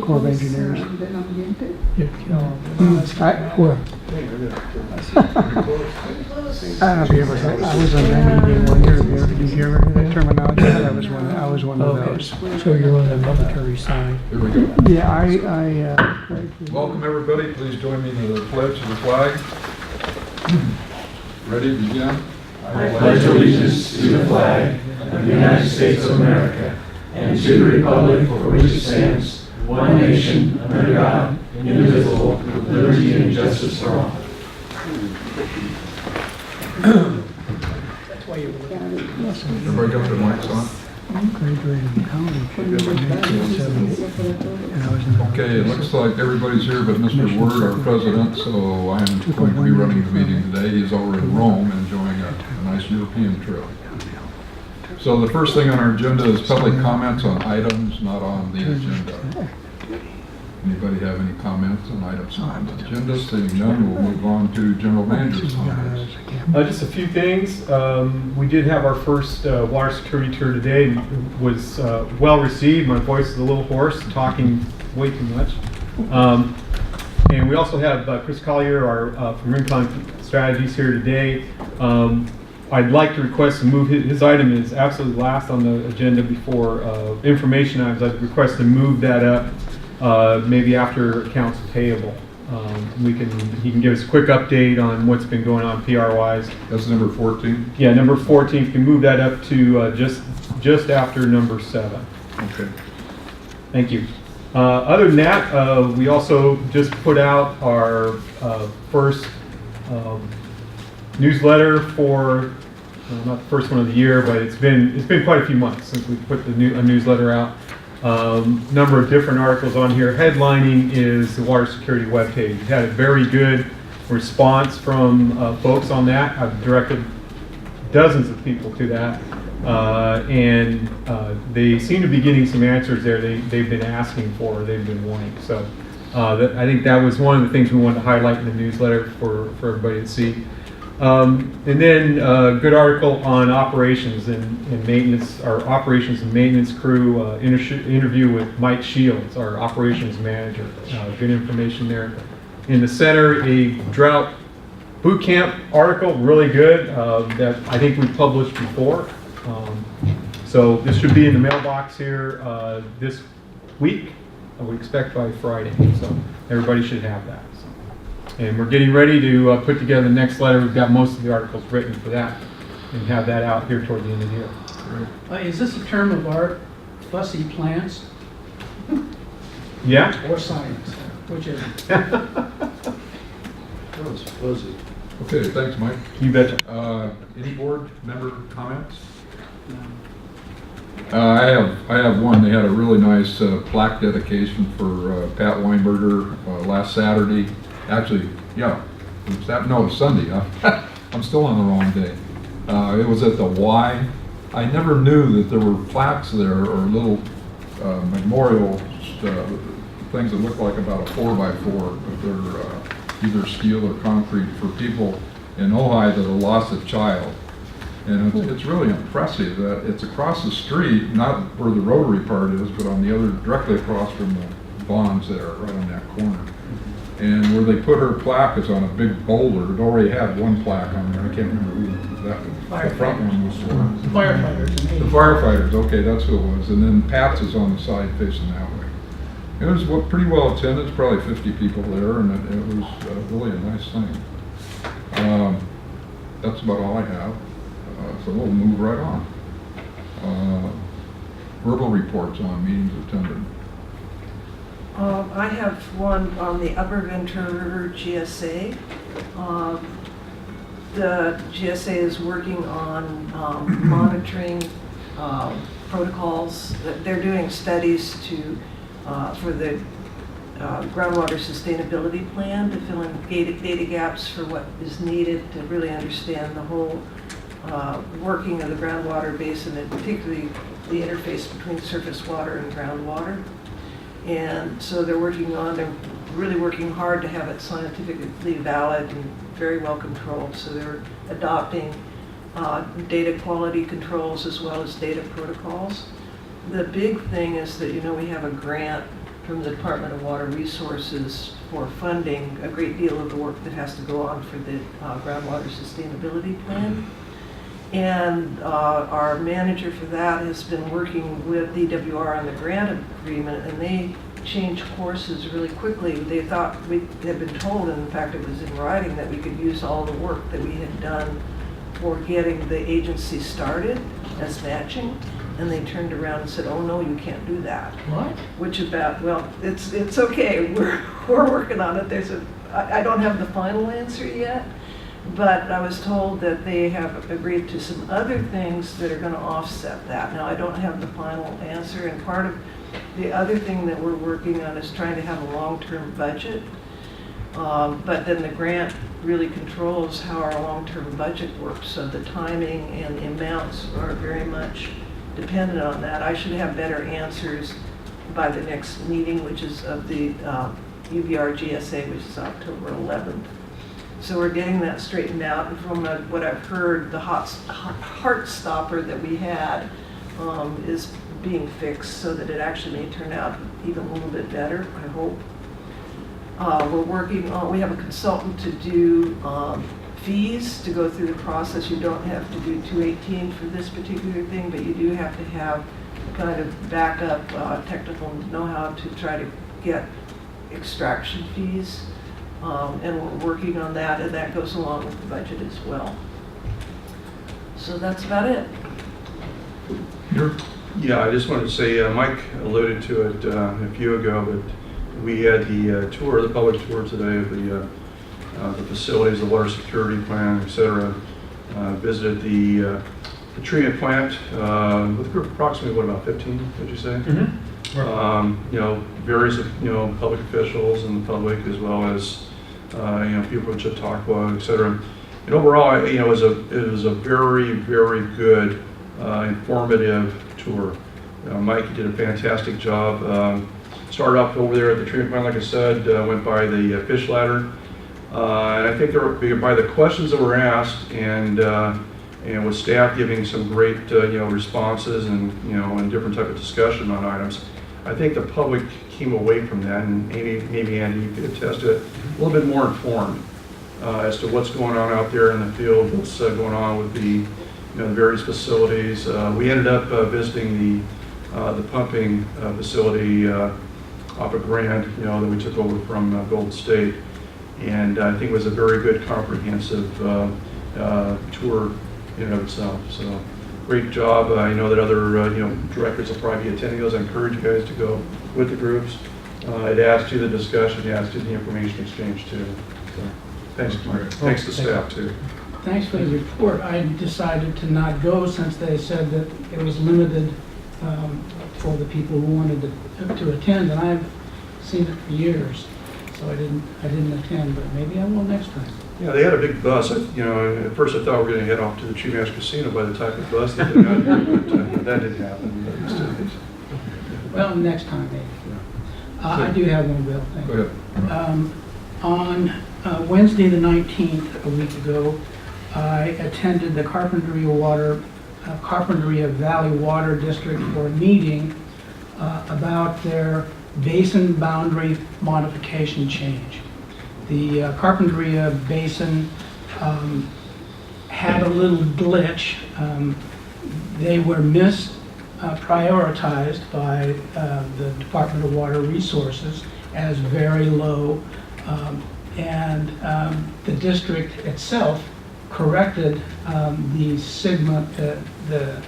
Corps of Engineers. I don't know if you ever heard, I was on that meeting one year. Did you ever hear that terminology? I was one of those. So you're on the military side. Here we go. Yeah, Welcome, everybody. Please join me in the pledge of the flag. Ready, begin. I pledge allegiance to the flag of the United States of America and to the republic for which it stands, one nation, under God, indivisible, with liberty and justice for all. That's why you were Everybody got their mics on? graduated in college in 1970. And I was in the Okay, it looks like everybody's here but Mr. Word, our president, so I am going to be running the meeting today. He's over in Rome enjoying a nice European trip. So the first thing on our agenda is public comments on items not on the agenda. Anybody have any comments on items on the agenda? Seeing none, we'll move on to general manager's comments. Just a few things. We did have our first water security tour today. It was well received. My voice is a little hoarse, talking way too much. And we also have Chris Collier, our from Rincon Strategies, here today. I'd like to request to move his item is absolutely last on the agenda before information items. I'd request to move that up maybe after accounts payable. He can give us a quick update on what's been going on PR-wise. That's number 14? Yeah, number 14. You can move that up to just after number 7. Okay. Thank you. Other than that, we also just put out our first newsletter for not the first one of the year, but it's been quite a few months since we put a newsletter out. Number of different articles on here. Headlining is the water security webpage. We've had a very good response from folks on that. I've directed dozens of people to that, and they seem to be getting some answers there they've been asking for, they've been wanting. So I think that was one of the things we wanted to highlight in the newsletter for everybody to see. And then a good article on operations and maintenance, our operations and maintenance crew, interview with Mike Shields, our operations manager. Good information there. In the center, a drought boot camp article, really good, that I think we published before. So this should be in the mailbox here this week. We expect by Friday, so everybody should have that. And we're getting ready to put together the next letter. We've got most of the articles written for that and have that out here toward the end of the year. Is this a term of art, fussy plants? Yeah? Or science? Which is it? That's fuzzy. Okay, thanks, Mike. You betcha. Any board member comments? I have one. They had a really nice plaque dedication for Pat Weinberger last Saturday. Actually, yeah, it was Sunday. I'm still on the wrong day. It was at the Y. I never knew that there were plaques there or little memorial things that look like about a 4x4, but they're either steel or concrete for people in Ojai that have lost a child. And it's really impressive that it's across the street, not where the rotary part is, but on the other, directly across from the bonds there, right on that corner. And where they put her plaque is on a big boulder. It already had one plaque on there. I can't remember who the front one was for. Firefighters. The firefighters, okay, that's who it was. And then Pat's is on the side facing that way. It was pretty well attended. There's probably 50 people there, and it was really a nice thing. That's about all I have. So we'll move right on. Verbal reports on meetings attended. I have one on the Upper Ventura River GSA. The GSA is working on monitoring protocols. They're doing studies for the groundwater sustainability plan to fill in data gaps for what is needed to really understand the whole working of the groundwater basin, and particularly the interface between surface water and groundwater. And so they're really working hard to have it scientifically valid and very well controlled. So they're adopting data quality controls as well as data protocols. The big thing is that, we have a grant from the Department of Water Resources for funding a great deal of the work that has to go on for the groundwater sustainability plan. And our manager for that has been working with DWR on the grant agreement, and they changed courses really quickly. They thought, we had been told, and in fact it was in writing, that we could use all the work that we had done for getting the agency started as matching, and they turned around and said, oh no, you can't do that. What? Which about, well, it's okay, we're working on it. I don't have the final answer yet, but I was told that they have agreed to some other things that are going to offset that. Now, I don't have the final answer, and part of the other thing that we're working on is trying to have a long-term budget. But then the grant really controls how our long-term budget works, so the timing and the amounts are very much dependent on that. I should have better answers by the next meeting, which is of the UBR GSA, which is October 11th. So we're getting that straightened out, and from what I've heard, the heart stopper that we had is being fixed so that it actually may turn out even a little bit better, I hope. We're working on, we have a consultant to do fees to go through the process. You don't have to do 218 for this particular thing, but you do have to have kind of backup technical know-how to try to get extraction fees. And we're working on that, and that goes along with the budget as well. So that's about it. Yeah, I just wanted to say, Mike alluded to it a few ago, but we had the tour, the public tour today of the facilities, the water security plan, et cetera. Visited the treatment plant with a group of approximately, what, about 15, did you say? Mm-hmm. Right. You know, various, public officials and the public, as well as, people at Chautauqua, et cetera. And overall, it was a very, very good, informative tour. Mike did a fantastic job. Started off over there at the treatment plant, like I said, went by the fish ladder. And I think by the questions that were asked, and with staff giving some great, responses, and and different type of discussion on items, I think the public came away from that, and maybe Andy, you could attest to it, a little bit more informed as to what's going on out there in the field, what's going on with the the various facilities. We ended up visiting the pumping facility off of Grand, that we took over from Golden State, and I think it was a very good, comprehensive tour in and of itself. So, great job. I know that other directors will probably be attending those. I encourage you guys to go with the groups. It adds to the discussion, it adds to the information exchange too. So, thanks, Mark. Thanks to staff too. Thanks for the report. I decided to not go since they said that it was limited for the people who wanted to attend, and I've seen it for years, so I didn't attend, but maybe I will next time. Yeah, they had a big bus. At first I thought we were going to head off to the Tree Master Casino by the type of bus that they got here, but that didn't happen. Well, next time maybe. I do have one, Bill. Thank you. Go ahead. On Wednesday the 19th, a week ago, I attended the Carpinteria Valley Water District for a meeting about their basin boundary modification change. The Carpinteria Basin had a little glitch. They were prioritized by the Department of Water Resources as very low, and the district itself corrected the the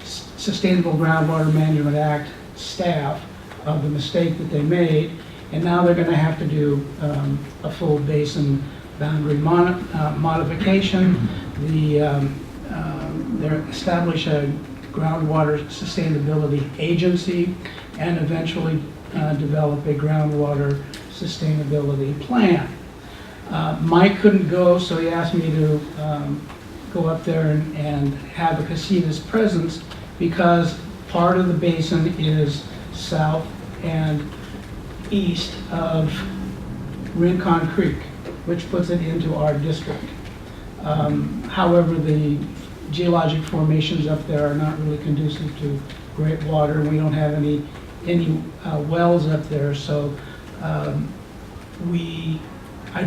Sustainable Groundwater Management Act staff of the mistake that they made, and now they're going to have to do a full basin boundary modification. They establish a groundwater sustainability agency, and eventually develop a groundwater sustainability plan. Mike couldn't go, so he asked me to go up there and have a Casitas presence, because part of the basin is south and east of Rincon Creek, which puts it into our district. However, the geologic formations up there are not really conducive to great water. We don't have any any wells up there. So I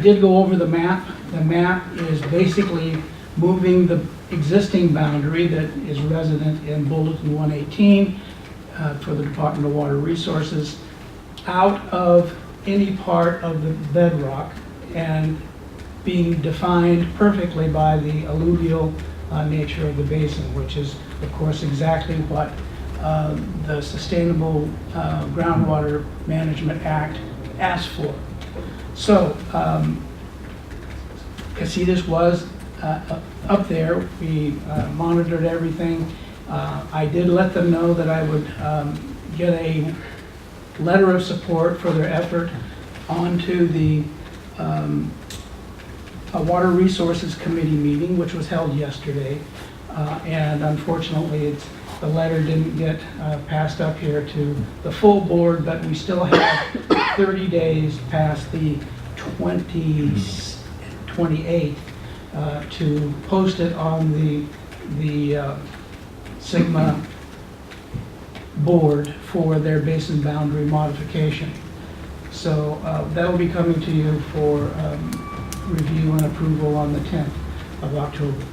did go over the map. The map is basically moving the existing boundary that is resident in Bulletin 118 for the Department of Water Resources out of any part of the bedrock and being defined perfectly by the alluvial nature of the basin, which is, of course, exactly what the Sustainable Groundwater Management Act asks for. So, Casitas was up there. We monitored everything. I did let them know that I would get a letter of support for their effort onto the Water Resources Committee meeting, which was held yesterday. And unfortunately, the letter didn't get passed up here to the full board, but we still have 30 days past the 28th to post it on the Sigma board for their basin boundary modification. So that will be coming to you for review and approval on the 10th of October.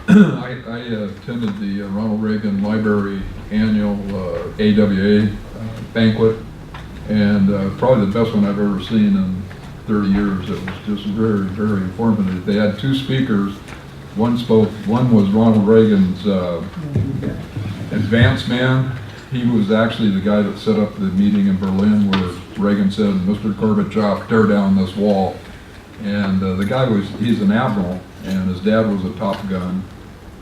I attended the Ronald Reagan Library annual AWA banquet, and probably the best one I've ever seen in 30 years. It was just very, very informative. They had two speakers. One was Ronald Reagan's advance man. He was actually the guy that set up the meeting in Berlin where Reagan said, "Mr. Gorbachev, tear down this wall." And the guy he's an admiral, and his dad was a Top Gun,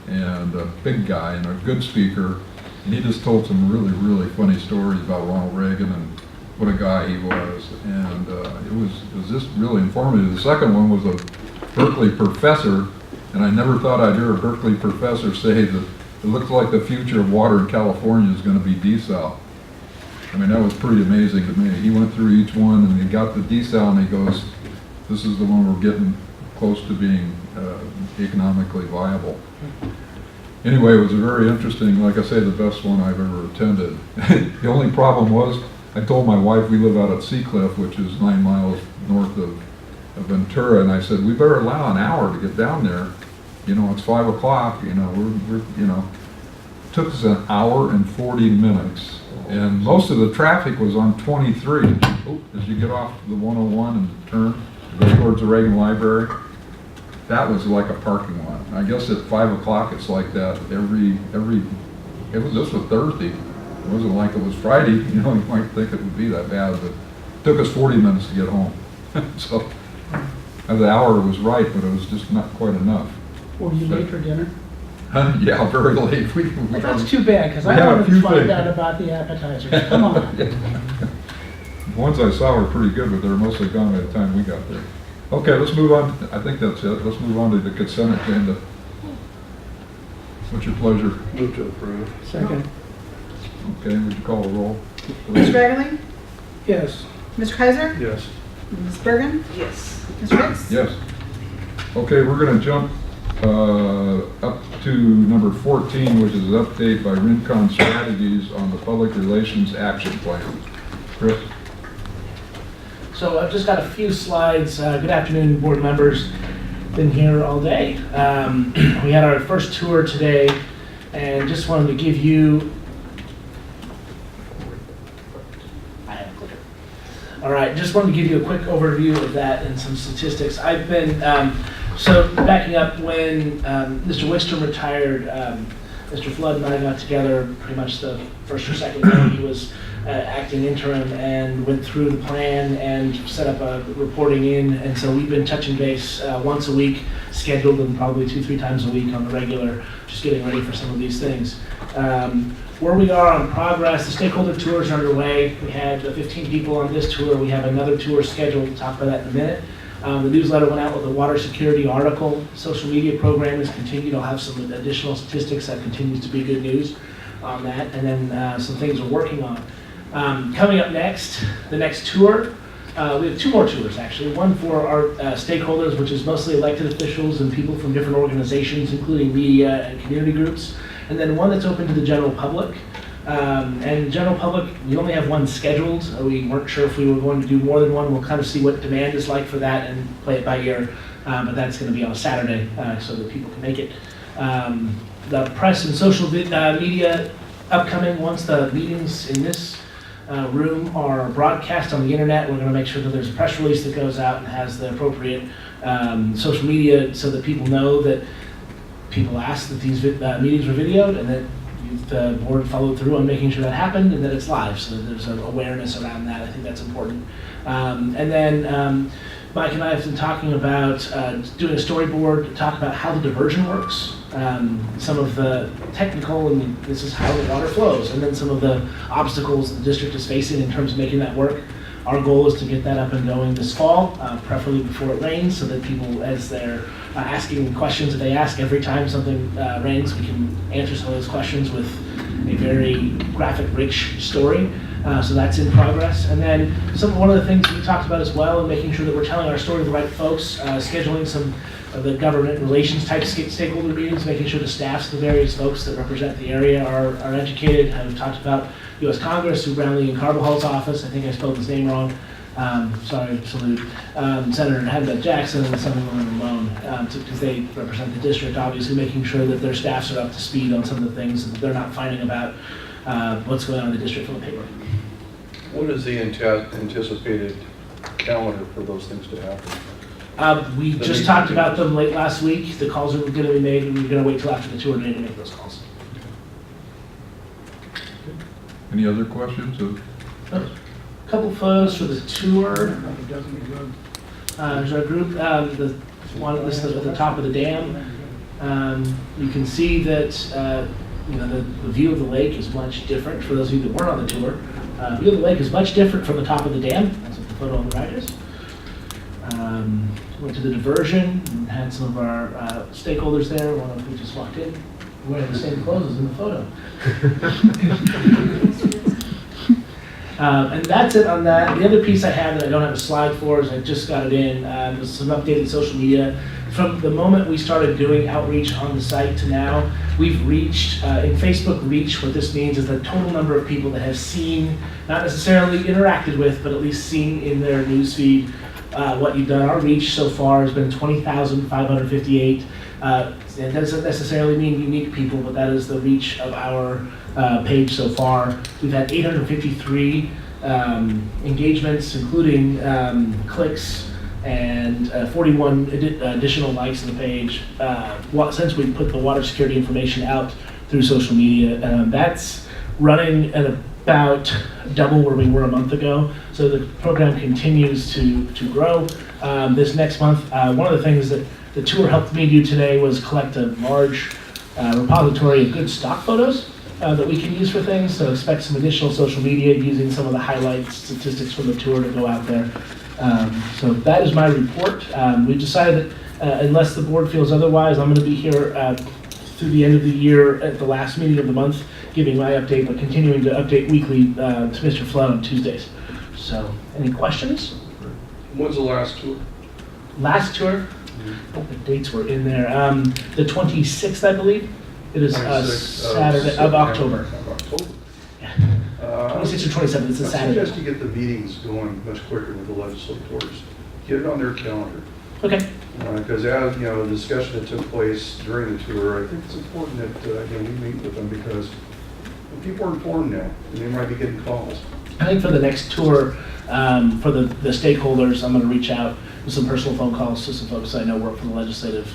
and a big guy and a good speaker. And he just told some really, really funny stories about Ronald Reagan and what a guy he was. And it was just really informative. The second one was a Berkeley professor, and I never thought I'd hear a Berkeley professor say that it looks like the future of water in California is going to be desal. I mean, that was pretty amazing to me. He went through each one, and he got the desal, and he goes, "This is the one we're getting close to being economically viable." Anyway, it was a very interesting, like I say, the best one I've ever attended. The only problem was, I told my wife we live out at Seacliff, which is 9 miles north of Ventura, and I said, we better allow an hour to get down there. You know, it's 5 o'clock, you know, we're it took us an hour and 40 minutes. And most of the traffic was on 23. As you get off the 101 and turn to go towards the Reagan Library, that was like a parking lot. I guess at 5 o'clock it's like that this was Thursday. It wasn't like it was Friday. You know, you might think it would be that bad, but it took us 40 minutes to get home. So the hour was right, but it was just not quite enough. Were you late for dinner? Yeah, very late. Well, that's too bad, because I had a wanted few to find things. out about the appetizers. Come on. The ones I saw were pretty good, but they were mostly gone by the time we got there. Okay, let's move on. I think that's it. Let's move on to the consent agenda. What's your pleasure? Move to approve. Second. Okay, would you call the roll? Mr. Bagley? Yes. Mr. Kaiser? Yes. Ms. Bergen? Yes. Mr. Ricks? Yes. Okay, we're going to jump up to number 14, which is an update by Rincon Strategies on the Public Relations Action Plan. Chris? So I've just got a few slides. Good afternoon, board members. Been here all day. We had our first tour today, and just wanted to give you. I have a clicker. All right, just wanted to give you a quick overview of that and some statistics. I've been so backing up when Mr. Wickstrom retired. Mr. Flood and I got together pretty much the first or second day he was acting interim, and went through the plan and set up a reporting in. And so we've been touching base once a week, scheduled, and probably 2-3 times a week on the regular, just getting ready for some of these things. Where we are on progress, the stakeholder tours are underway. We had 15 people on this tour. We have another tour scheduled. We'll talk about that in a minute. The newsletter went out with a water security article. Social media program has continued. I'll have some additional statistics that continues to be good news on that. And then some things we're working on. Coming up next, the next tour, we have 2 more tours actually. One for our stakeholders, which is mostly elected officials and people from different organizations, including media and community groups. And then one that's open to the general public. And general public, we only have one scheduled. We weren't sure if we were going to do more than one. We'll kind of see what demand is like for that and play it by ear. But that's going to be on a Saturday so that people can make it. The press and social media upcoming, once the meetings in this room are broadcast on the internet, we're going to make sure that there's a press release that goes out and has the appropriate social media so that people know that people asked that these meetings were videoed and that the board followed through on making sure that happened and that it's live, so that there's an awareness around that. I think that's important. And then Mike and I have been talking about doing a storyboard to talk about how the diversion works, some of the technical, and this is how the water flows, and then some of the obstacles the district is facing in terms of making that work. Our goal is to get that up and going this fall, preferably before it rains, so that people, as they're asking questions that they ask every time something rains, we can answer some of those questions with a very graphic, rich story. So that's in progress. And then one of the things we talked about as well, and making sure that we're telling our story to the right folks, scheduling some of the government relations type stakeholder meetings, making sure the staffs, the various folks that represent the area are educated. I've talked about U.S. Congress, Sue Brownlee and Carvajal's office. I think I spelled his name wrong. Sorry, salute. Senator Hannibal Jackson and Senator Malone, because they represent the district, obviously making sure that their staffs are up to speed on some of the things and they're not finding about what's going on in the district from the paper. What is the anticipated calendar for those things to happen? We just talked about them late last week. The calls are going to be made, and we're going to wait till after the tour day to make those calls. Any other questions? A couple photos for the tour. There's our group. The one listed at the top of the dam. You can see that the view of the lake is much different. For those of you that weren't on the tour, the view of the lake is much different from the top of the dam. That's what the photo on the right is. Went to the diversion and had some of our stakeholders there. One of who just walked in, wearing the same clothes as in the photo. And that's it on that. The other piece I have that I don't have a slide for is I just got it in, was some updated social media. From the moment we started doing outreach on the site to now, we've reached, in Facebook reach, what this means is the total number of people that have seen, not necessarily interacted with, but at least seen in their newsfeed what you've done. Our reach so far has been 20,558. It doesn't necessarily mean unique people, but that is the reach of our page so far. We've had 853 engagements, including clicks, and 41 additional likes on the page since we put the water security information out through social media. That's running at about double where we were a month ago. So the program continues to grow. This next month, one of the things that the tour helped me do today was collect a large repository of good stock photos that we can use for things. So expect some additional social media using some of the highlight statistics from the tour to go out there. So that is my report. We've decided that unless the board feels otherwise, I'm going to be here through the end of the year at the last meeting of the month, giving my update, but continuing to update weekly to Mr. Flood on Tuesdays. So, any questions? When's the last tour? Last tour? I think the dates were in there. The 26th, I believe. It is Saturday of October. Yeah. 26th or 27th. It's a Saturday. I suggest you get the meetings going much quicker with the legislators. Get it on their calendar. Okay. Because as you know, the discussion that took place during the tour, I think it's important that we meet with them because people are informed now, and they might be getting calls. I think for the next tour, for the stakeholders, I'm going to reach out with some personal phone calls to some folks I know work for the legislative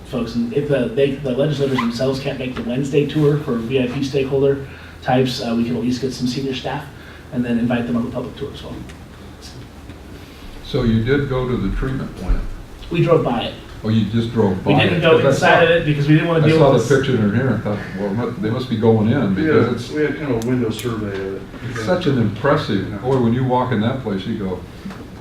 folks. And if the legislators themselves can't make the Wednesday tour for VIP stakeholder types, we can at least get some senior staff and then invite them on the public tour as well. So you did go to the treatment plant? We drove by it. Oh, you just drove by it? We didn't go inside of it because we didn't want to deal with I saw the picture in here and I thought, well, they must be going in because we had kind of a window survey of it. It's such an impressive, boy, when you walk in that place, you go,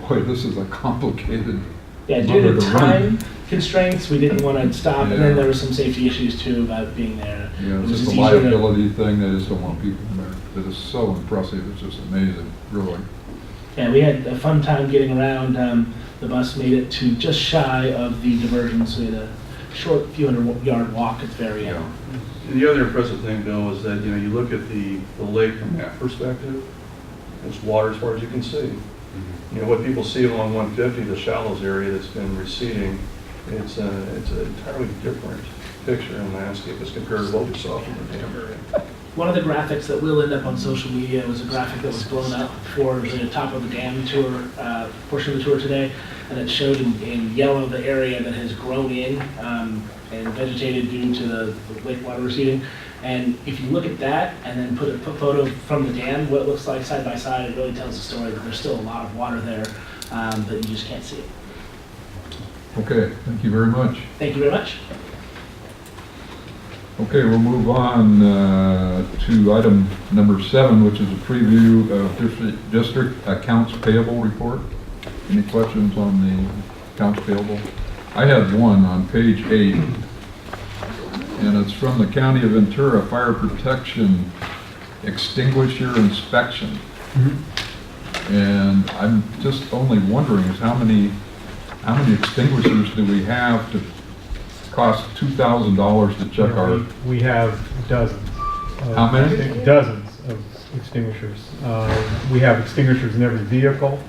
boy, this is a complicated. Yeah, due to time constraints, we didn't want to stop, and then there were some safety issues too about being there. Yeah, it's just a liability thing, they just don't want people there. It is so impressive, it's just amazing, really. Yeah, we had a fun time getting around. The bus made it to just shy of the diversion, so we had a short few hundred yard walk at the very end. And the other impressive thing, Bill, is that, you know, you look at the lake from that perspective, it's water as far as you can see. You know, what people see along 150, the shallows area that's been receding, it's an entirely different picture and landscape as compared to what we saw from the dam area. One of the graphics that will end up on social media was a graphic that was blown up for the top of the dam tour, portion of the tour today, and it showed in yellow the area that has grown in and vegetated due to the lake water receding. And if you look at that and then put a photo from the dam, what it looks like side by side, it really tells the story that there's still a lot of water there, but you just can't see it. Okay, thank you very much. Thank you very much. Okay, we'll move on to item number 7, which is a preview of district accounts payable report. Any questions on the accounts payable? I had one on page 8, and it's from the County of Ventura Fire Protection Extinguisher Inspection. And I'm just only wondering is how many extinguishers do we have to cost $2,000 to check our... We have dozens. How many? Dozens of extinguishers. We have extinguishers in every vehicle,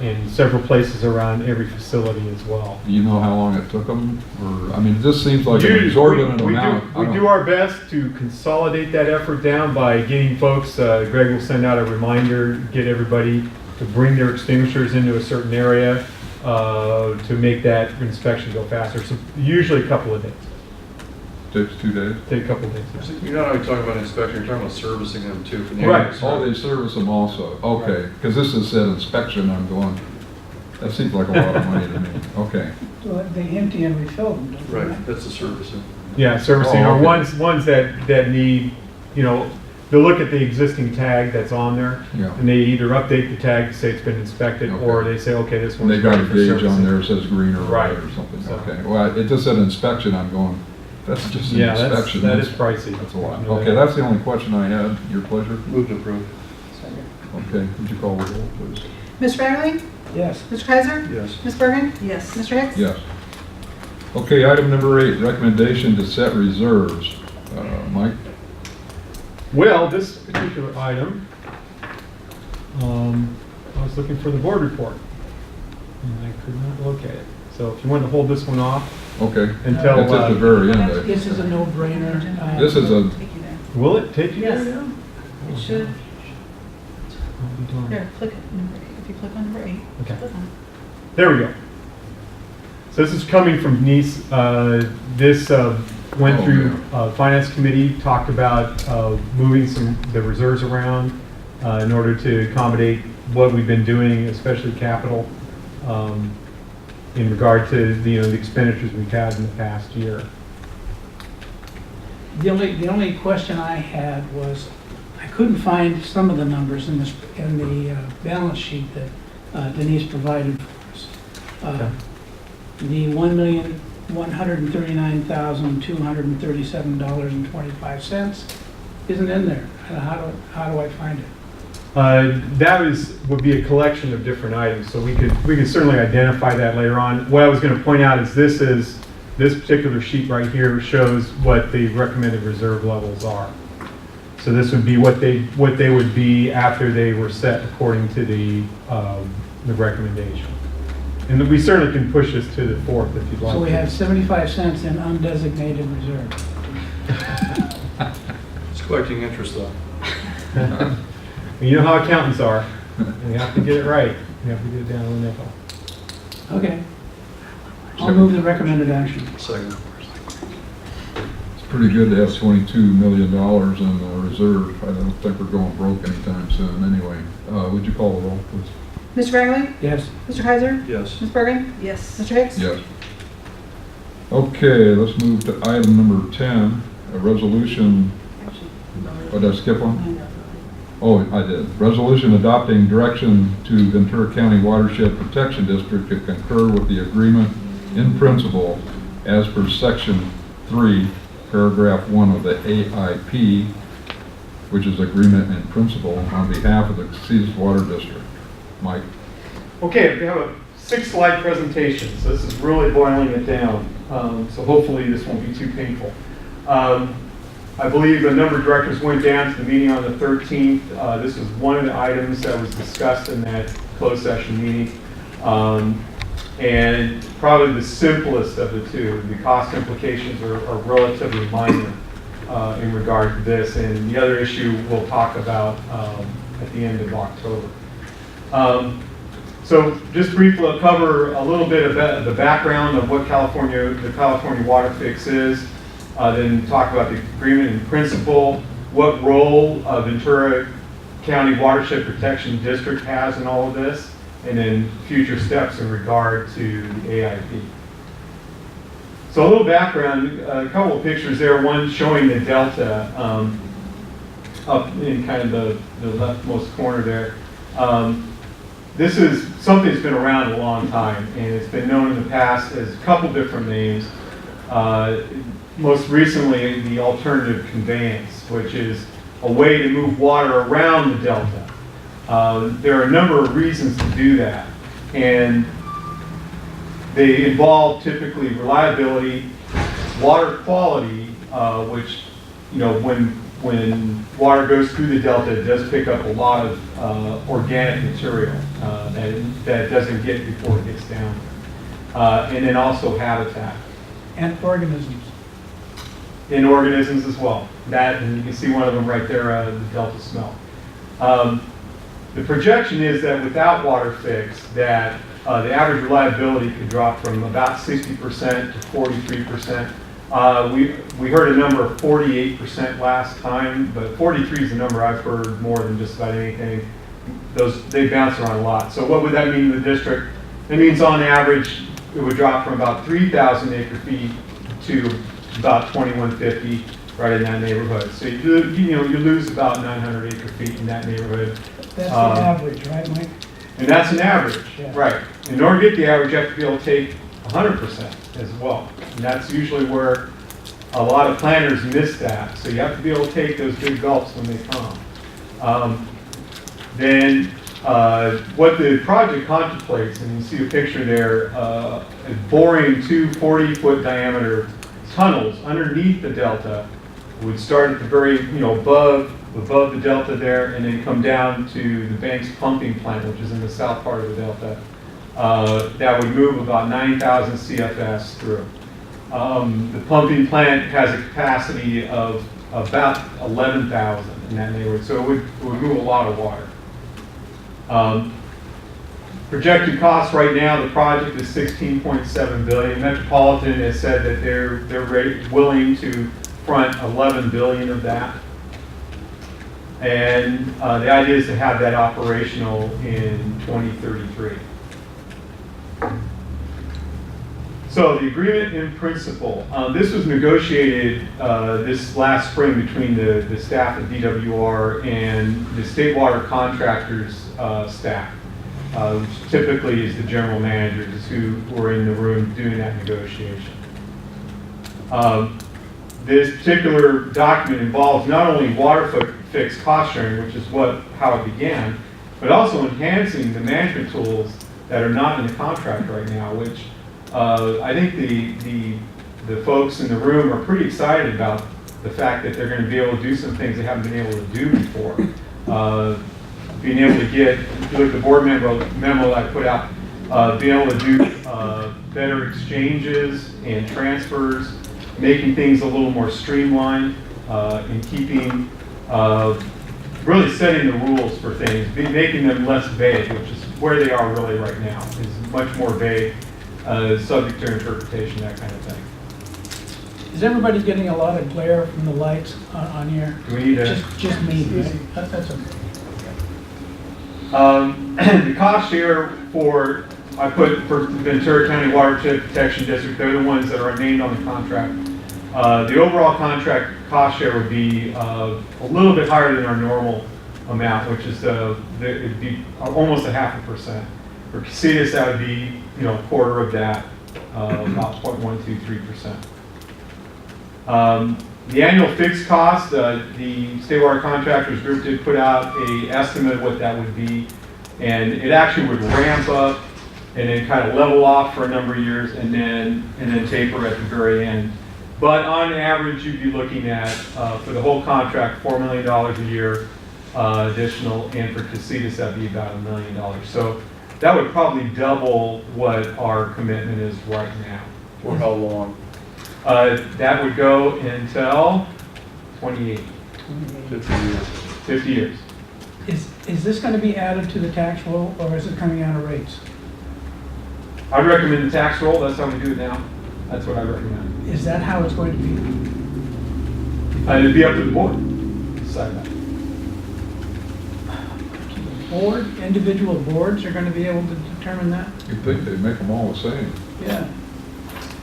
in several places around every facility as well. Do you know how long it took them? Or, I mean, it just seems like an exorbitant amount. We do our best to consolidate that effort down by getting folks, Greg will send out a reminder, get everybody to bring their extinguishers into a certain area to make that inspection go faster. So usually a couple of days. Takes 2 days? Take a couple of days. So you're not only talking about inspection, you're talking about servicing them too. For the Right. Oh, they service them also. Okay, because this is said inspection, I'm going, that seems like a lot of money to me. Okay. So they empty and refill them, don't they? Right, that's the servicing. Yeah, servicing, Oh, or okay. ones that need, you know, they'll look at the existing tag that's on there, Yeah. and they either update the tag to say it's been inspected, or Okay. they say, okay, this And one's they got a ready for gauge on servicing. there, it says green or red Right. or something. So- Okay, well, it just said inspection, I'm going, that's just an Yeah, inspection. that is pricey. That's a lot. You know Okay, that. that's the only question I had. Your pleasure? Move to approve. Okay, would you call the roll, please? Mr. Bagley? Yes. Mr. Kaiser? Yes. Ms. Bergen? Yes. Mr. Hicks? Yes. Okay, item number 8, recommendation to set reserves. Mike? Well, this particular item, I was looking for the board report, and I could not locate it. So if you want to hold this one off Okay. until, It's at the very end. This is a no-brainer. This is a, Take you there. will it take you Yes. there now? It should. I'll be darned. There, click it. If you click on number 8, Okay. click on it. There we go. So this is coming from Denise. This went Oh, through Finance Committee, talked about moving the reserves around in order to accommodate what we've been doing, especially capital, in regard to the expenditures we've had in the past year. The only question I had was, I couldn't find some of the numbers in the balance sheet that Denise provided for us. Okay. The $1,139,237.25 isn't in there. How do I find it? That would be a collection of different items, so we could certainly identify that later on. What I was going to point out is this particular sheet right here shows what the recommended reserve levels are. So this would be what they would be after they were set according to the recommendation. And we certainly can push this to the 4th if you'd like. So we have 75 cents in undesignated reserve. It's collecting interest though. You know how accountants are. We have to get it right. We have to get it down to the nickel. Okay. I'll move the recommended action. Second. it's pretty good to have $22 million in reserve. I don't think we're going broke anytime soon anyway. Would you call the roll, please? Mr. Bagley? Yes. Mr. Kaiser? Yes. Ms. Bergen? Yes. Mr. Hicks? Yes. Okay, let's move to item number 10, a resolution. Oh, did I skip one? Oh, I did. Resolution adopting direction to Ventura County Watershed Protection District to concur with the agreement in principle as per section 3, paragraph 1 of the AIP, which is agreement in principle on behalf of the Casitas Water District. Mike? Okay, we have a 6-slide presentation, so this is really boiling it down. So hopefully this won't be too painful. I believe a number of directors went down to the meeting on the 13th. This was one of the items that was discussed in that closed session meeting. And probably the simplest of the two. The cost implications are relatively minor in regard to this. And the other issue we'll talk about at the end of October. So just briefly, I'll cover a little bit of the background of what the California Water Fix is. Then talk about the agreement in principle, what role Ventura County Watershed Protection District has in all of this, and then future steps in regard to the AIP. So a little background, a couple of pictures there, one showing the delta up in kind of the leftmost corner there. This is something that's been around a long time, and it's been known in the past as a couple different names. Most recently, the alternative conveyance, which is a way to move water around the delta. There are a number of reasons to do that, and they involve typically reliability, water quality, which, you know, when water goes through the delta, it does pick up a lot of organic material that doesn't get before it gets down. And then also habitat. And organisms. In organisms as well. That, and you can see one of them right there, the delta smelt. The projection is that without water fix, that the average reliability could drop from about 60% to 43%. We heard a number of 48% last time, but 43 is the number I've heard more than just about anything. They bounce around a lot. So what would that mean in the district? It means on average, it would drop from about 3,000 acre feet to about 2,150, right in that neighborhood. So you lose about 900 acre feet in that neighborhood. That's the average, right, Mike? And that's an average, Yeah. right. In order to get the average, you have to be able to take 100% as well. And that's usually where a lot of planners miss that. So you have to be able to take those big gulps when they come. What the project contemplates, and you see a picture there, boring two 40-foot diameter tunnels underneath the delta, would start at the very, above the delta there, and then come down to the Banks pumping plant, which is in the south part of the delta. That would move about 9,000 CFS through. The pumping plant has a capacity of about 11,000 in that neighborhood, so it would move a lot of water. Projected cost right now, the project is $16.7 billion. Metropolitan has said that they're willing to front $11 billion of that. And the idea is to have that operational in 2033. So the agreement in principle, this was negotiated this last spring between the staff at DWR and the state water contractors staff, which typically is the general managers who were in the room doing that negotiation. This particular document involves not only water fix cost sharing, which is how it began, but also enhancing the management tools that are not in the contract right now, which I think the folks in the room are pretty excited about the fact that they're going to be able to do some things they haven't been able to do before. Being able to get, if you look at the board memo that I put out, being able to do better exchanges and transfers, making things a little more streamlined, and keeping, really setting the rules for things, making them less vague, which is where they are really right now, is much more vague, subject to interpretation, that kind of thing. Is everybody getting a lot of glare from the lights on here? Do we need a... Just me, right? That's okay. The cost share I put for Ventura County Watershed Protection District, they're the ones that are named on the contract. The overall contract cost share would be a little bit higher than our normal amount, which is it'd be almost 0.5%. For Casitas, that would be a quarter of that, about 0.123%. The annual fixed cost, the State Water Contractors Group did put out an estimate of what that would be, and it actually would ramp up and then kind of level off for a number of years, and then taper at the very end. But on average, you'd be looking at, for the whole contract, $4 million a year additional, and for Casitas, that'd be about $1 million. So that would probably double what our commitment is right now. For how long? That would go until 28, 50 years. 50 years. Is this going to be added to the tax roll, or is it coming out of rates? I'd recommend the tax roll. That's how we do it now. That's what I recommend. Is that how it's going to be? It'd be up to the board to decide that. Individual boards are going to be able to determine that? You'd think they'd make them all the same. Yeah.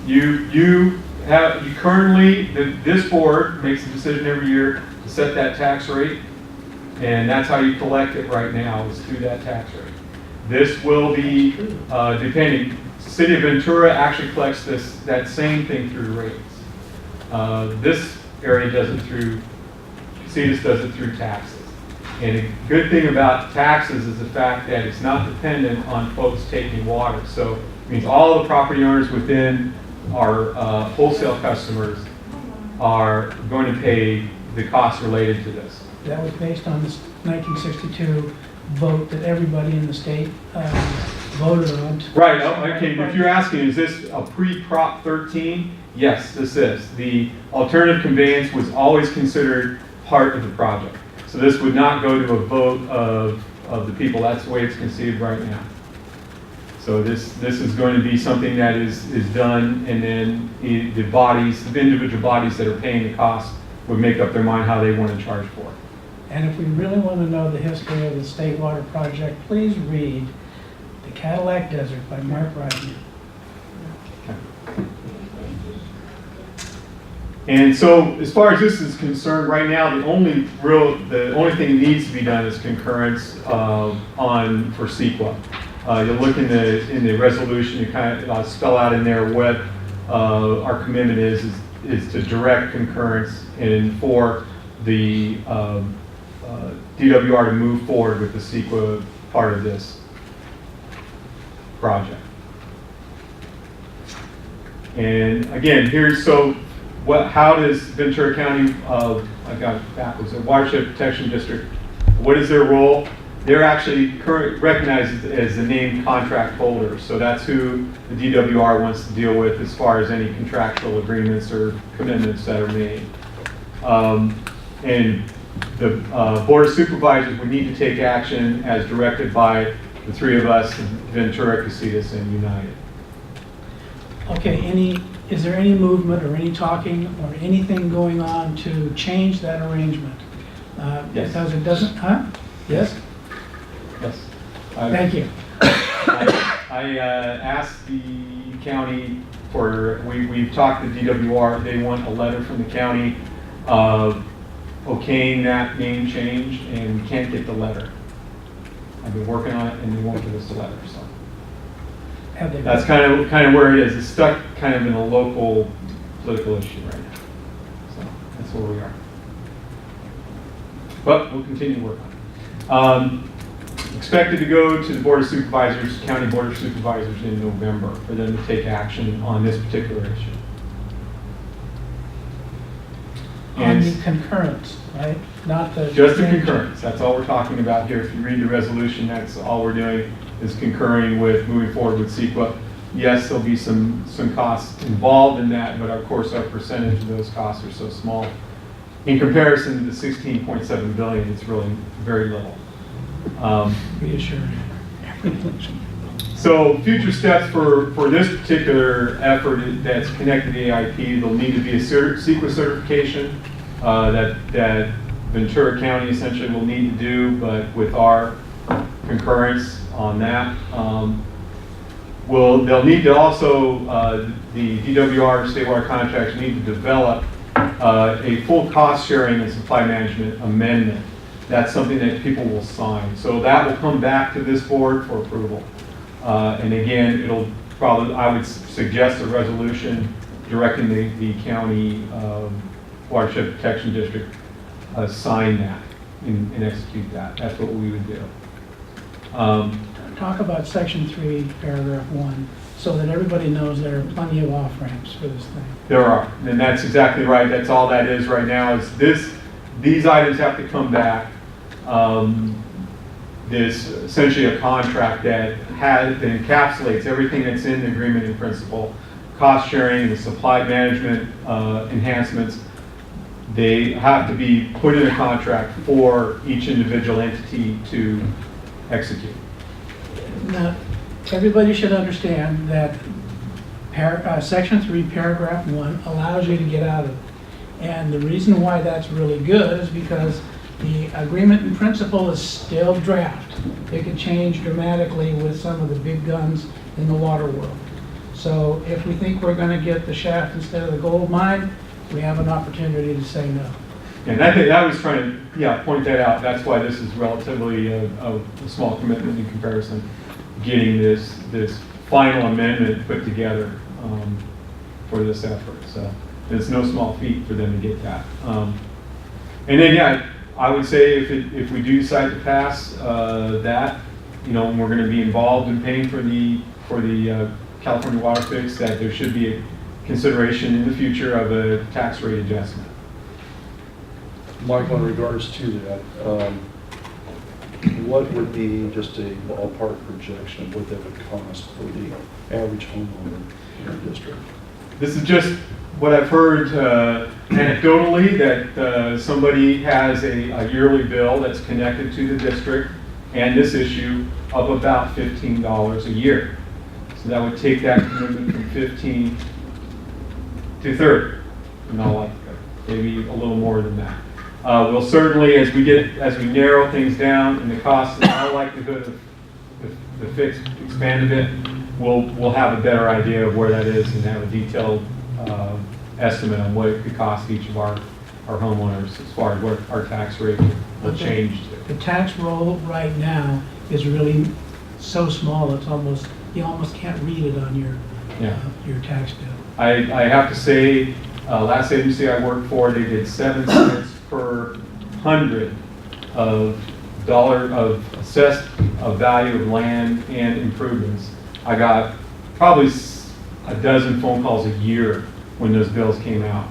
You currently, this board makes a decision every year to set that tax rate, and that's how you collect it right now, is through that tax rate. This will be, depending, City of Ventura actually collects that same thing through rates. This area does it through, Casitas does it through taxes. And a good thing about taxes is the fact that it's not dependent on folks taking water. So it means all the property owners within our wholesale customers are going to pay the costs related to this. That was based on this 1962 vote that everybody in the state voted on. Right, okay, if you're asking, is this a pre-Prop 13? Yes, this is. The alternative conveyance was always considered part of the project. So this would not go to a vote of the people. That's the way it's conceived right now. So this is going to be something that is done, and then the individual bodies that are paying the cost would make up their mind how they want to charge for it. And if we really want to know the history of the State Water Project, please read The Cadillac Desert by Mark Reisner. And so, as far as this is concerned, right now, the only thing that needs to be done is concurrence for CEQA. You'll look in the resolution, you kind of spell out in there what our commitment is to direct concurrence and for the DWR to move forward with the CEQA part of this project. And again, how does Ventura County, I got it backwards, the Watershed Protection District, what is their role? They're actually recognized as the named contract holder, so that's who the DWR wants to deal with as far as any contractual agreements or commitments that are made. And the Board of Supervisors would need to take action as directed by the three of us, Ventura, Casitas, and United. Okay, is there any movement or any talking or anything going on to change that arrangement? Yes. Because it doesn't, huh? Yes? Yes. Thank you. I asked the county we've talked to DWR, they want a letter from the county okaying that name change, and we can't get the letter. I've been working on it, and they won't give us the letter, so. Have they? That's kind of where it is. It's stuck kind of in a local political issue right now. So that's where we are. But we'll continue to work on it. Expected to go to the Board of Supervisors, County Board of Supervisors in November for them to take action on this particular issue. On the concurrence, right? Not the. Just the concurrence. That's all we're talking about here. If you read the resolution, that's all we're doing is concurring with moving forward with CEQA. Yes, there'll be some costs involved in that, but of course our percentage of those costs are so small. In comparison to the $16.7 billion, it's really very little. Reassuring. So future steps for this particular effort that's connected to AIP, there'll need to be a CEQA certification that Ventura County essentially will need to do, but with our concurrence on that. They'll need to also, the DWR State Water Contracts need to develop a full cost sharing and supply management amendment. That's something that people will sign. So that will come back to this board for approval. And again, it'll probably, I would suggest a resolution directing the county Watershed Protection District sign that and execute that. That's what we would do. talk about section 3, paragraph 1, so that everybody knows there are plenty of off-ramps for this thing. There are, and that's exactly right. That's all that is right now is these items have to come back. There's essentially a contract that encapsulates everything that's in the agreement in principle, cost sharing, the supply management enhancements. They have to be put in a contract for each individual entity to execute. Now, everybody should understand that section 3, paragraph 1 allows you to get out of it. And the reason why that's really good is because the agreement in principle is still draft. It could change dramatically with some of the big guns in the water world. So if we think we're going to get the shaft instead of the gold mine, we have an opportunity to say no. And I think I was trying to, point that out. That's why this is relatively a small commitment in comparison, getting this final amendment put together for this effort. So it's no small feat for them to get that. And then, I would say if we do decide to pass that, and we're going to be involved in paying for the California water fix, that there should be a consideration in the future of a tax rate adjustment. Michael, in regards to that, what would be just a ballpark projection of what that would cost for the average homeowner in our district? This is just what I've heard anecdotally, that somebody has a yearly bill that's connected to the district and this issue of about $15 a year. So that would take that commitment from 15 to 30, in all likelihood, maybe a little more than that. We'll certainly, as we narrow things down and the cost in all likelihood of the fix expand a bit, we'll have a better idea of where that is and have a detailed estimate on what it could cost each of our homeowners as far as what our tax rate will change to. The tax roll right now is really so small, you almost can't read it on your tax bill. I have to say, last agency I worked for, they did 7 cents per hundred of assessed value of land and improvements. I got probably a dozen phone calls a year when those bills came out.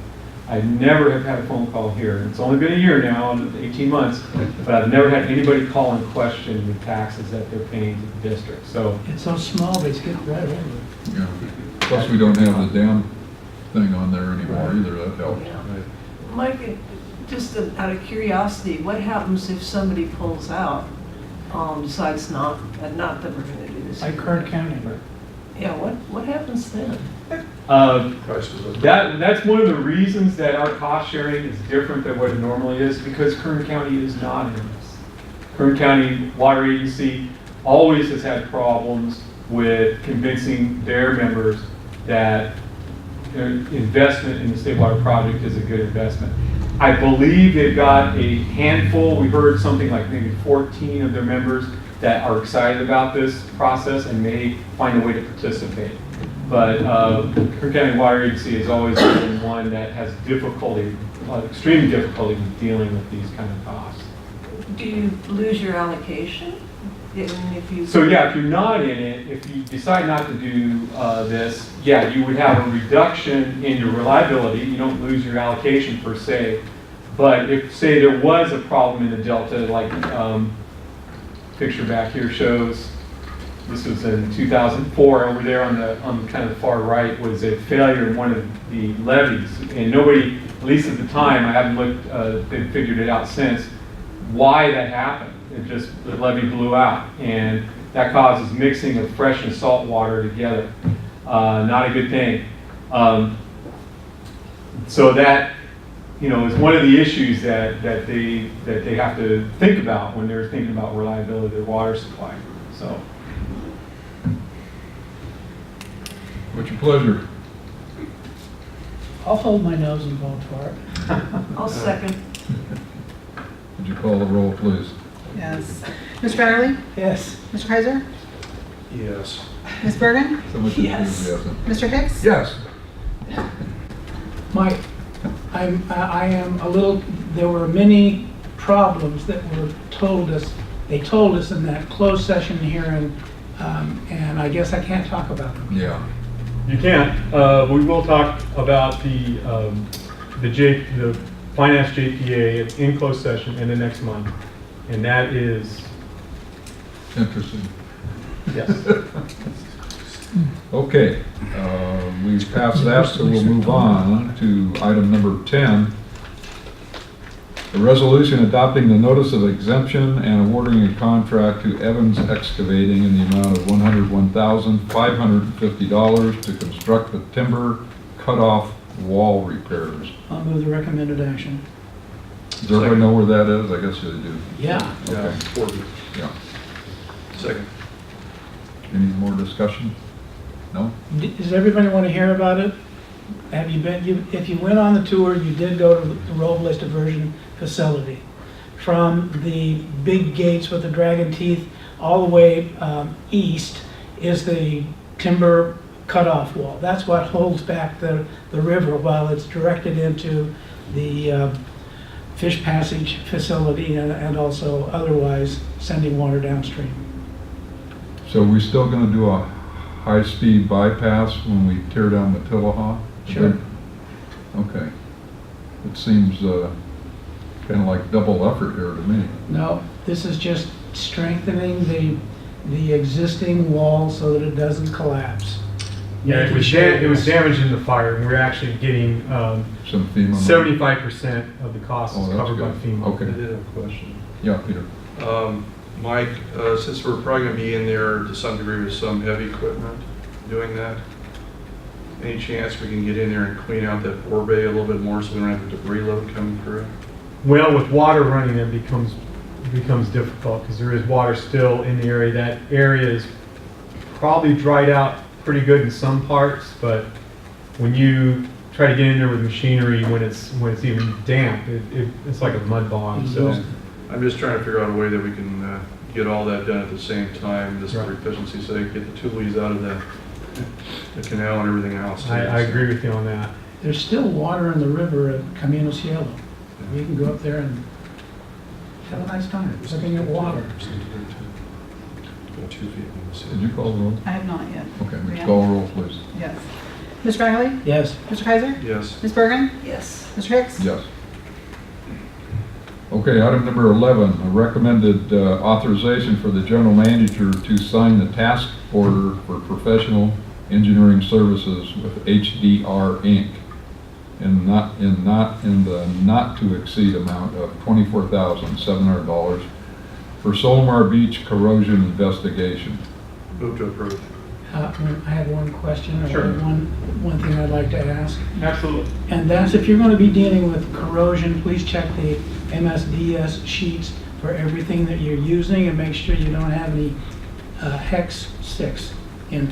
I never have had a phone call here. It's only been a year now, 18 months, but I've never had anybody call and question the taxes that they're paying to the district. So It's so small, they skip right over it. Yeah. Plus, we don't have the dam thing on there anymore either, that helps. Mike, just out of curiosity, what happens if somebody pulls out, decides not that we're going to do this? Like Kern County. Yeah, what happens then? That's one of the reasons that our cost sharing is different than what it normally is, because Kern County is not in this. Kern County Water Agency always has had problems with convincing their members that their investment in the State Water Project is a good investment. I believe they've got a handful, we heard something like maybe 14 of their members that are excited about this process and may find a way to participate. But Kern County Water Agency has always been one that has difficulty, extreme difficulty with dealing with these kind of costs. Do you lose your allocation? If you're not in it, if you decide not to do this, you would have a reduction in your reliability. You don't lose your allocation per se. But if, say, there was a problem in the delta, like picture back here shows, this was in 2004. Over there on the kind of the far right was a failure in one of the levees, and nobody, at least at the time, I haven't looked, they've figured it out since, why that happened. The levee blew out, and that causes mixing of fresh and salt water together. Not a good thing. So that, is one of the issues that they have to think about when they're thinking about reliability of their water supply. So, What's your pleasure? I'll hold my nose and vote for it. I'll second. Would you call the roll, please? Yes. Mr. Batterly? Yes. Mr. Kaiser? Yes. Ms. Bergen? So much Yes. enthusiasm. Mr. Hicks? Yes. Mike, I am a little, there were many problems that were they told us in that closed session hearing And I guess I can't talk about them. Yeah. You can. We will talk about the finance JPA in closed session in the next month, and that is Interesting. yes. Okay, we've passed that, so we'll move on to item number 10. A resolution adopting the notice of exemption and awarding a contract to Evans Excavating in the amount of $101,550 to construct the timber cutoff wall repairs. I'll move the recommended action. Does everybody know where that is? I guess they do. Yeah. Yeah, Okay. 40. Yeah. Second. Any more discussion? No? Does everybody want to hear about it? Have you been, if you went on the tour, you did go to the Robles Diversion Facility. From the big gates with the dragon teeth all the way east is the timber cutoff wall. That's what holds back the river while it's directed into the fish passage facility and also otherwise sending water downstream. So we're still gonna do a high-speed bypass when we tear down the Tillahaw? Sure. Okay. It seems kind of like double effort here to me. No, this is just strengthening the existing wall so that it doesn't collapse. Yeah, it was damaged in the fire, and we're actually getting Some FEMA money. 75% of the cost is Oh, that's covered by good. FEMA. I Okay. did have a question. Yeah, Peter. Mike, since we're probably going to be in there to some degree with some heavy equipment doing that, any chance we can get in there and clean out that forebay a little bit more so we don't have the debris load coming through? Well, with water running, it becomes difficult because there is water still in the area. That area is probably dried out pretty good in some parts, but when you try to get in there with machinery when it's even damp, it's like a mud bog. So I'm just trying to figure out a way that we can get all that done at the same time, just Right. for efficiency's sake, get the tulies out of the canal and everything else. too. I agree with you on that. There's still water in the river at Camino Cielo. You can go up there and have a nice time looking at water. Did you call the roll? I have not yet. Okay, would you Yeah. call the roll, please? Yes. Mr. Riley? Yes. Mr. Kaiser? Yes. Ms. Bergen? Yes. Mr. Hicks? Yes. Okay, item number 11, a recommended authorization for the general manager to sign the task order for professional engineering services with HDR Inc. in the not to exceed amount of $24,700 for Solomar Beach corrosion investigation. Move to approve. I have one question, or Sure. one thing I'd like to ask. Absolutely. And that's if you're going to be dealing with corrosion, please check the MSDS sheets for everything that you're using and make sure you don't have any hex sticks in,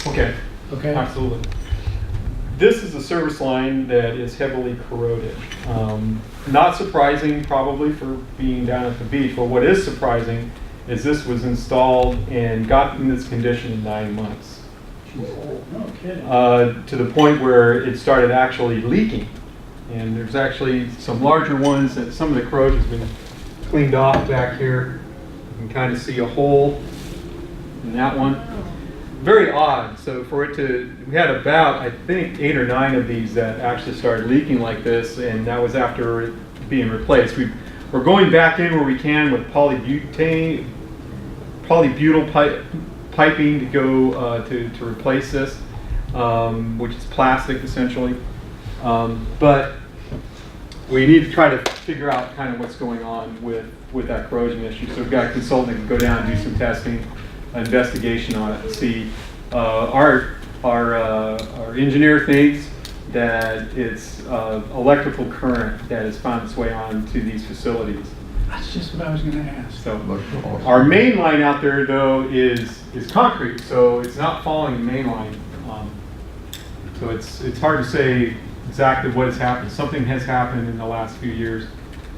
Okay. okay? Absolutely. This is a service line that is heavily corroded. Not surprising probably for being down at the beach, but what is surprising is this was installed and got in this condition in 9 months. No kidding. To the point where it started actually leaking. And there's actually some larger ones that some of the corrosion's been cleaned off back here. You can kind of see a hole in that one. Very odd. So for it to, we had about, I think, 8 or 9 of these that actually started leaking like this, and that was after it being replaced. We're going back in where we can with polybutyl piping to go to replace this, which is plastic essentially. But we need to try to figure out kind of what's going on with that corrosion issue. So we've got a consultant that can go down and do some testing, investigation on it, and see. Our engineer thinks that it's electrical current that has found its way onto these facilities. That's just what I was going to ask. So our main line out there though is concrete, so it's not following the main line. So it's hard to say exactly what has happened. Something has happened in the last few years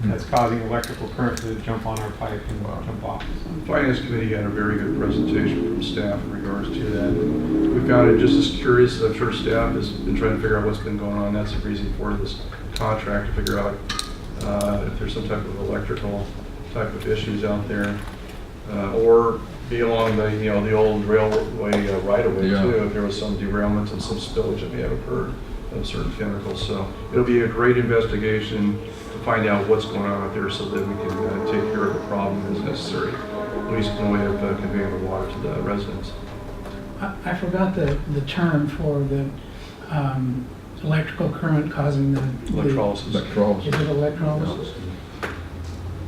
that's causing electrical current to jump on our pipe and jump off. The Finance Committee had a very good presentation from staff in regards to that. We found it just as curious as I'm sure staff has been trying to figure out what's been going on. That's the reason for this contract, to figure out if there's some type of electrical type of issues out there. Or be along the, the old railway right-of-way Yeah. too, if there was some derailment and some spillage that may have occurred of certain chemicals. So it'll be a great investigation to find out what's going on out there so that we can take care of the problem as necessary, at least in the way of conveying the water to the residents. I forgot the term for the electrical current causing the Electrolysis. Electrolysis. Is it electrolysis? I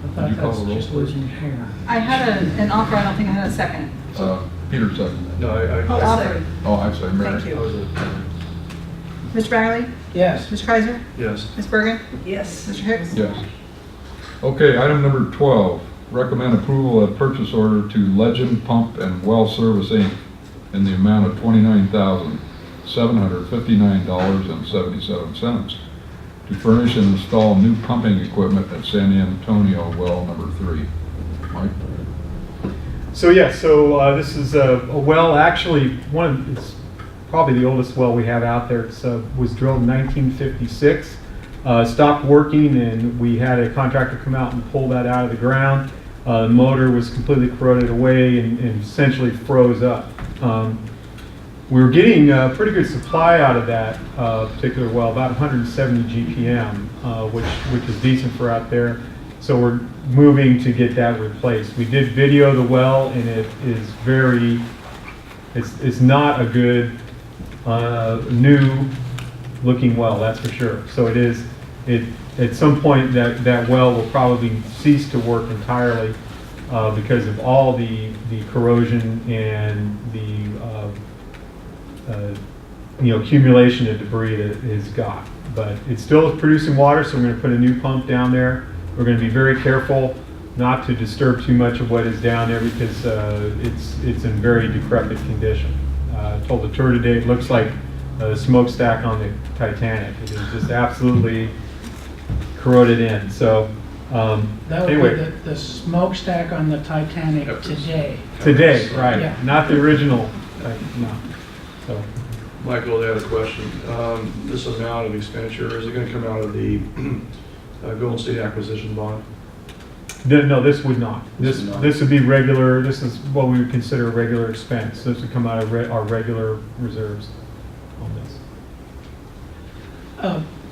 Did thought you call that's the roll, just please? losing hair. I had an offer, I don't think I had a second. Peter seconded. No, Oh, offer. Oh, I say Mary. Thank you. I was a, Mr. Bagley? Yes. Mr. Kaiser? yes. Ms. Bergen? Yes. Mr. Hicks? Yes. Okay, item number 12, recommend approval of purchase order to Legend Pump and Well Service, Inc. in the amount of $29,759.77 to furnish and install new pumping equipment at San Antonio Well Number 3. Mike? So this is a well, actually, it's probably the oldest well we have out there. It was drilled in 1956, stopped working, and we had a contractor come out and pull that out of the ground. The motor was completely corroded away and essentially froze up. We were getting a pretty good supply out of that particular well, about 170 GPM, which is decent for out there. So we're moving to get that replaced. We did video the well, and it is it's not a good new looking well, that's for sure. So at some point that well will probably cease to work entirely because of all the corrosion and the accumulation of debris that it's got. But it's still producing water, so we're going to put a new pump down there. We're going to be very careful not to disturb too much of what is down there because it's in very decrepit condition. I told the tour today it looks like a smokestack on the Titanic. It is just absolutely corroded in. So That would anyway, be the smokestack on the Titanic today. today, right? Yeah. Not the original. No. So. Michael, I had a question. This amount of expenditure, is it going to come out of the Golden State acquisition bond? No, this would not. This would not. This would be regular. This is what we would consider a regular expense. This would come out of our regular reserves on this.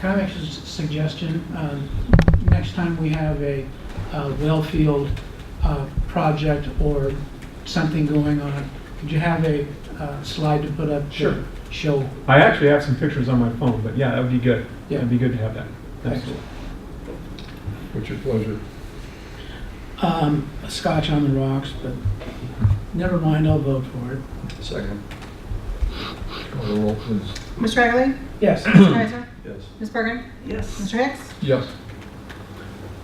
Can I make a suggestion? Next time we have a well field project or something going on, could you have a slide to put up to Sure. show? I actually have some pictures on my phone, but yeah, that would be good. Yeah. It'd be good to have that. Excellent. What's your pleasure? A scotch on the rocks, but never mind, I'll vote for it. Second. Call the roll, please. Mr. Bagley? Yes. Mr. Kaiser? Yes. Ms. Bergen? Yes. Mr. Hicks? Yes.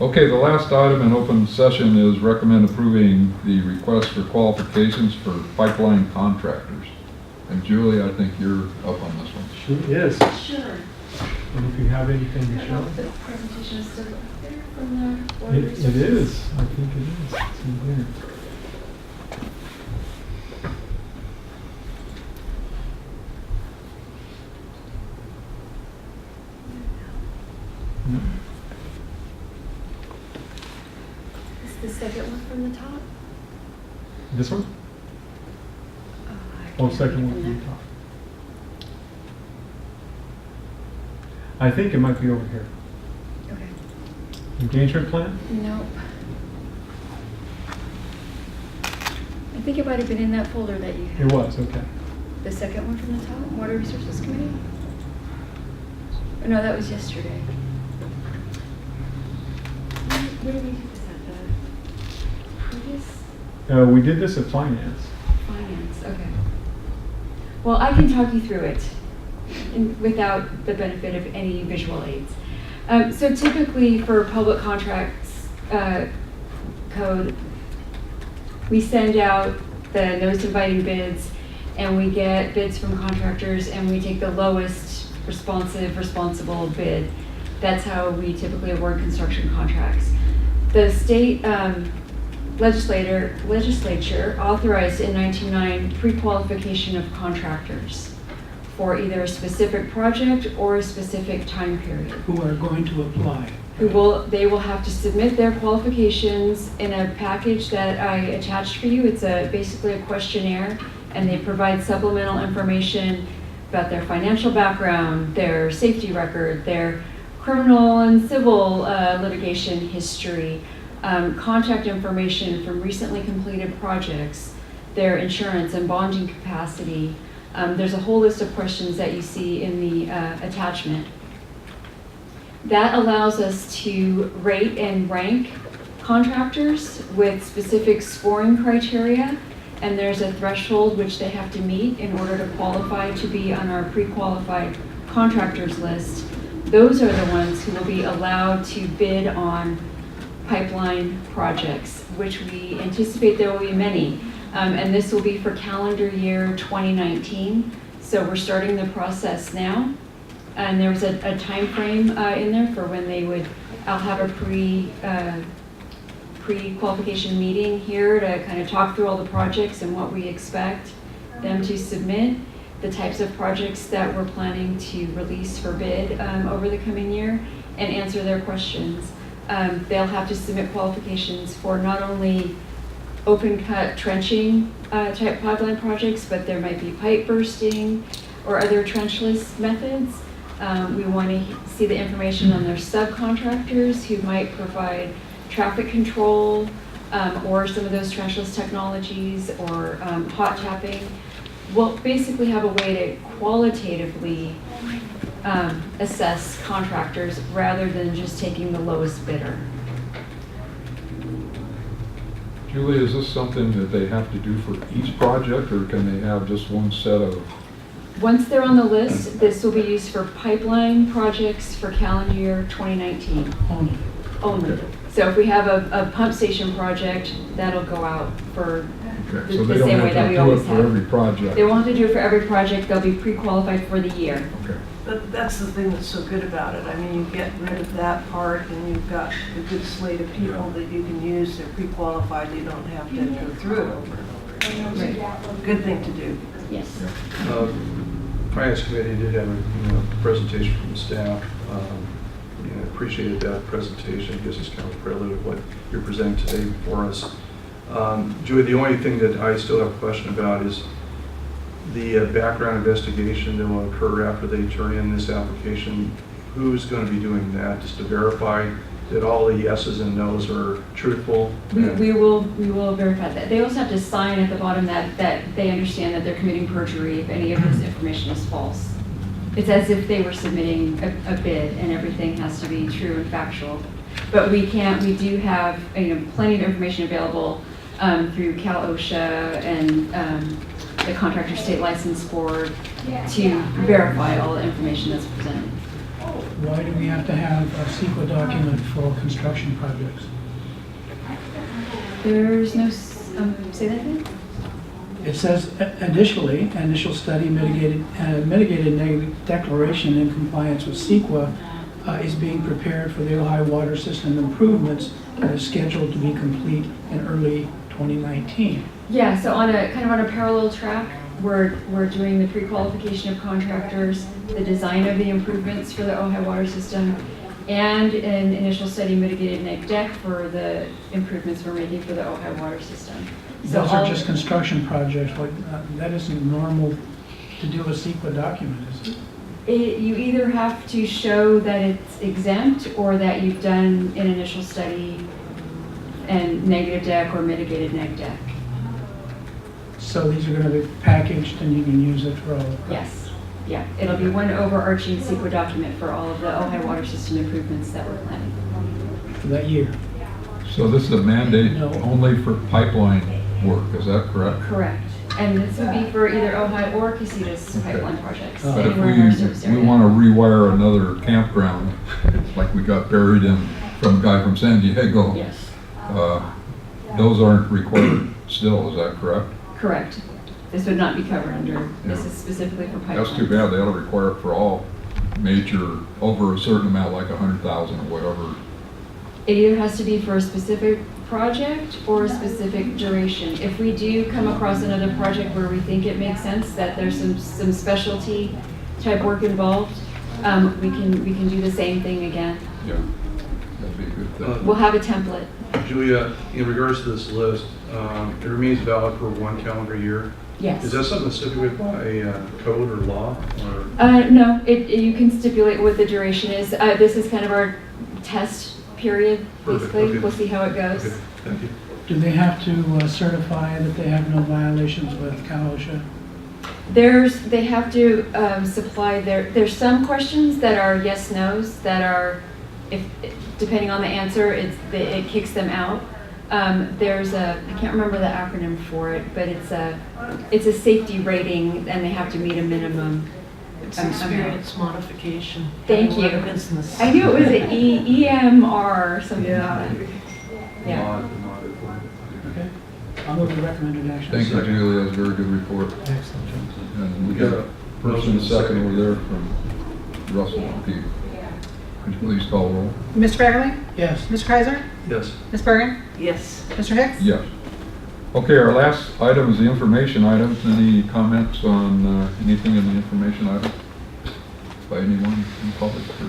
Okay, the last item in open session is recommend approving the request for qualifications for pipeline contractors. And Julie, I think you're up on this one. Sure is. Sure. I don't know if you have anything I to don't know show. if the presentation is still up there from the board It resources. is. I think it is. It's in here. Is the second one from the top? This one? I Oh, can't second read one from from the there. top. I think it might be over here. Okay. Engagement plan? Nope. I think it might have been in that folder that you had. It was, okay. The second one from the top, Water Resources Committee? Oh, no, that was yesterday. Where did we do this at? The previous We did this at finance. finance, okay. Well, I can talk you through it without the benefit of any visual aids. So typically for public contracts code, we send out the notice inviting bids and we get bids from contractors and we take the lowest responsible bid. That's how we typically award construction contracts. The state legislature authorized in 1909 pre-qualification of contractors for either a specific project or a specific time period. Who are going to apply? They will have to submit their qualifications in a package that I attached for you. It's basically a questionnaire, and they provide supplemental information about their financial background, their safety record, their criminal and civil litigation history, contact information from recently completed projects, their insurance and bonding capacity. There's a whole list of questions that you see in the attachment. That allows us to rate and rank contractors with specific scoring criteria, and there's a threshold which they have to meet in order to qualify to be on our pre-qualified contractors list. Those are the ones who will be allowed to bid on pipeline projects, which we anticipate there will be many. And this will be for calendar year 2019. So we're starting the process now. And there was a time frame in there for when I'll have a pre-qualification meeting here to kind of talk through all the projects and what we expect them to submit, the types of projects that we're planning to release for bid over the coming year, and answer their questions. They'll have to submit qualifications for not only open cut trenching type pipeline projects, but there might be pipe bursting or other trenchless methods. We want to see the information on their subcontractors who might provide traffic control or some of those trenchless technologies or hot tapping. We'll basically have a way to qualitatively assess contractors rather than just taking the lowest bidder. Julie, is this something that they have to do for each project, or can they have just one set of? Once they're on the list, this will be used for pipeline projects for calendar year 2019 only. Okay. So if we have a pump station project, that'll go out for Okay, the so they don't same way have that to we do it always for have. every project? They won't have to do it for every project. They'll be pre-qualified for the year. Okay. But that's the thing that's so good about it. I mean, you get rid of that part and you've got a good slate of people that you can use. They're pre-qualified. You don't have to go through it over and over again. Good thing to do. Yes. Finance Committee did have a presentation from the staff. And I appreciated that presentation. It gives us kind of a prelude of what you're presenting today for us. Julie, the only thing that I still have a question about is the background investigation that will occur after they turn in this application. Who's going to be doing that, just to verify that all the yeses and nos are truthful? We will verify that. They also have to sign at the bottom that they understand that they're committing perjury if any of this information is false. It's as if they were submitting a bid and everything has to be true and factual. But we do have plenty of information available through Cal OSHA and the Contractor State License Board to verify all the information that's presented. Why do we have to have a CEQA document for construction projects? There's no, say that again? It says initially, initial study mitigated negative declaration in compliance with CEQA is being prepared for the Ohio water system improvements that is scheduled to be complete in early 2019. Yeah, so on a parallel track, we're doing the pre-qualification of contractors, the design of the improvements for the Ohio water system, and an initial study mitigated neg deck for the improvements we're making for the Ohio water system. So Those are just construction projects. That isn't normal to do a CEQA document, is it? You either have to show that it's exempt or that you've done an initial study and negative deck or mitigated neg deck. So these are going to be packaged and you can use it for all the projects? Yes. Yeah, it'll be one overarching CEQA document for all of the Ohio water system improvements that we're planning. For that year? So this is a mandate No. only for pipeline work, is that correct? Correct. And this would be for either Ohio or Casitas pipeline projects, But if anywhere in our service we area. want to rewire another campground, like we got buried in from a guy from San Diego, Yes, those aren't required still, is that correct? correct. This would not be covered under, this is specifically for pipelines. That's too bad, they ought to require it for all major, over a certain amount, like 100,000 or whatever. It either has to be for a specific project or a specific duration. If we do come across another project where we think it makes sense, that there's some specialty type work involved, we can do the same thing again. Yeah, that'd be a good thing. We'll have a template. Julia, in regards to this list, it remains valid for 1 calendar year. Yes. Is that something that's stipulated by code or law? Or? No, you can stipulate what the duration is. This is kind of our test period, Perfect, basically. okay. We'll see how it goes. Okay, thank you. Do they have to certify that they have no violations with Cal OSHA? They have to supply there's some questions that are yes, nos, that are, depending on the answer, it kicks them out. There's I can't remember the acronym for it, but it's a safety rating and they have to meet a minimum. It's experience modification. Thank Having you. run a business. I knew it was an EMR or something Yeah. like that. Yeah. Okay. I'll move the recommended action. Thank you, Julie, that's a very good report. Excellent, John. And we got a first and a second over there from Russell and Pete. Could you please call the roll? Mr. Bagley? Yes. Mr. Kaiser? Yes. Ms. Bergen? Yes. Mr. Hicks? Yes. Okay, our last item is the information items. Any comments on anything in the information item by anyone in public? Or?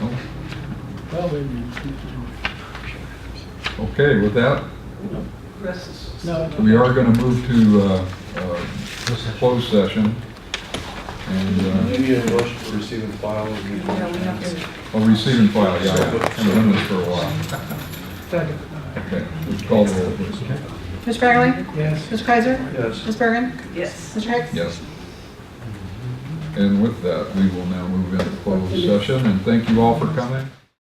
No? Well, wait a minute. Okay, with that, No. we are going to move to closed session. And Maybe a motion to receive and file. Yeah, we have to. receive and file, yeah, I've been doing this for a while. Second. Okay, let's call the roll, please. Mr. Bagley? Yes. Mr. Kaiser? Yes. Ms. Bergen? Yes. Mr. Hicks? Yes. And with that, we will now move into closed session, and thank you all for coming.